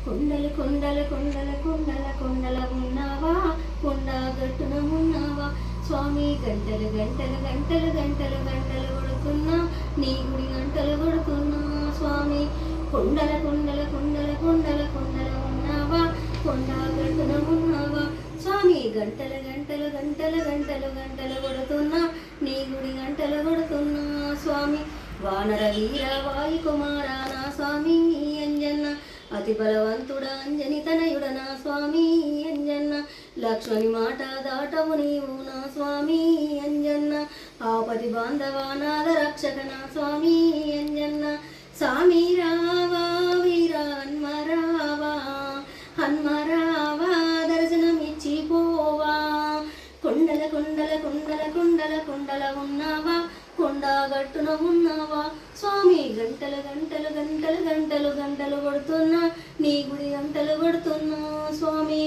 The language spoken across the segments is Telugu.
కొండలు కొండలు కొండలు కొండల కొండల ఉన్నావా, కొండ గట్టున ఉన్నావా స్వామి. గంటలు గంటలు గంటలు గంటలు గంటలు కొడుతున్నా, నీ గుడి గంటలు కొడుతున్నా స్వామి. కొండల కొండల కొండల కొండల కొండల ఉన్నావా, కొండ గట్టున ఉన్నావా స్వామి. గంటలు గంటలు గంటలు గంటలు గంటలు కొడుతున్నా, నీ గుడి గంటలు కొడుతున్నా స్వామి. వానర వీర వాయు కుమార నా స్వామి అంజన్న, అతి బలవంతుడ అంజని తనయుడ నా స్వామి అంజన్న. లక్ష్మణి మాట దాటవు నీవు నా స్వామి అంజన్న, ఆపతి బాంధవానాద రక్షక నా స్వామి అంజన్న. స్వామి రావా వీర హన్మరావా, హన్మరావా దర్శనమిచ్చి పోవా. కొండల కొండల కొండల కొండల కొండల ఉన్నావా, కొండ గట్టున ఉన్నావా స్వామి. గంటలు గంటలు గంటలు గంటలు గంటలు కొడుతున్నా, నీ గుడి గంటలు కొడుతున్నా స్వామి.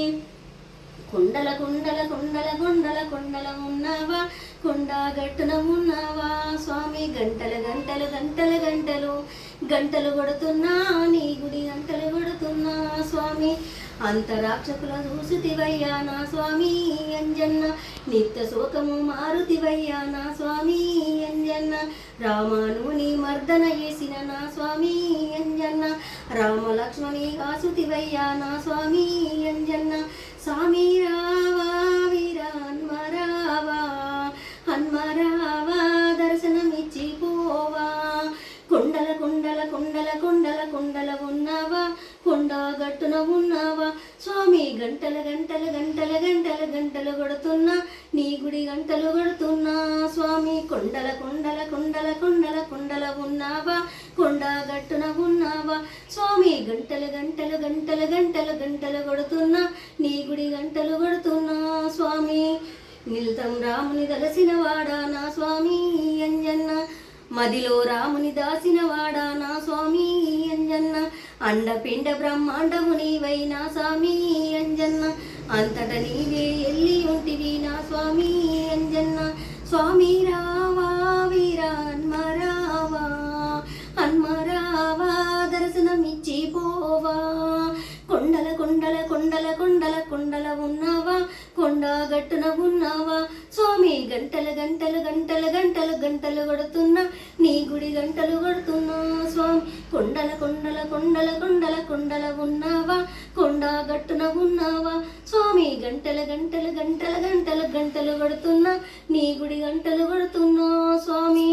కొండల కొండల కొండల కొండల కొండల ఉన్నావా, కొండ గట్టున ఉన్నావా స్వామి. గంటలు గంటలు గంటలు గంటలు గంటలు కొడుతున్నా, నీ గుడి గంటలు కొడుతున్నా స్వామి. అంతరాక్షకుల చూసితివయ్యా నా స్వామి అంజన్న, నిత్య శోకము మారుతివయ్యా నా స్వామి అంజన్న. రామానుని మర్దన చేసిన నా స్వామి అంజన్న, రామ లక్ష్మణి కాసుతివయ్యా నా స్వామి అంజన్న. స్వామి రావా వీర హన్మరావా, హన్మరావా దర్శనమిచ్చి పోవా. కొండల కొండల కొండల కొండల కొండల ఉన్నావా, కొండ గట్టున ఉన్నావా స్వామి. గంటల గంటల గంటల గంటల గంటలు కొడుతున్నా, నీ గుడి గంటలు కొడుతున్నా స్వామి. కొండల కొండల కొండల కొండల కొండల ఉన్నావా, కొండ గట్టున ఉన్నావా స్వామి. గంటలు గంటలు గంటలు గంటలు గంటలు కొడుతున్నా, నీ గుడి గంటలు కొడుతున్నా స్వామి. నిల్తం రాముని దలసిన వాడా నా స్వామి అంజన్న, మదిలో రాముని దాసిన వాడా నా స్వామి అంజన్న. అండపిండ బ్రహ్మాండము నీవైనా స్వామి అంజన్న, అంతట నీవే ఎల్లి ఉంటివి నా స్వామి అంజన్న. స్వామి రావా వీర హన్మరావా, హన్మరావా దర్శనమిచ్చి పోవా. కొండల కొండల కొండల కొండల కొండల ఉన్నావా, కొండ గట్టున ఉన్నావా స్వామి. గంటలు గంటలు గంటలు గంటలు గంటలు కొడుతున్నా, నీ గుడి గంటలు కొడుతున్నా స్వామి. కొండల కొండల కొండల కొండల కొండల ఉన్నావా, కొండ గట్టున ఉన్నావా స్వామి. గంటలు గంటలు గంటలు గంటలు గంటలు కొడుతున్నా, నీ గుడి గంటలు కొడుతున్నా స్వామి.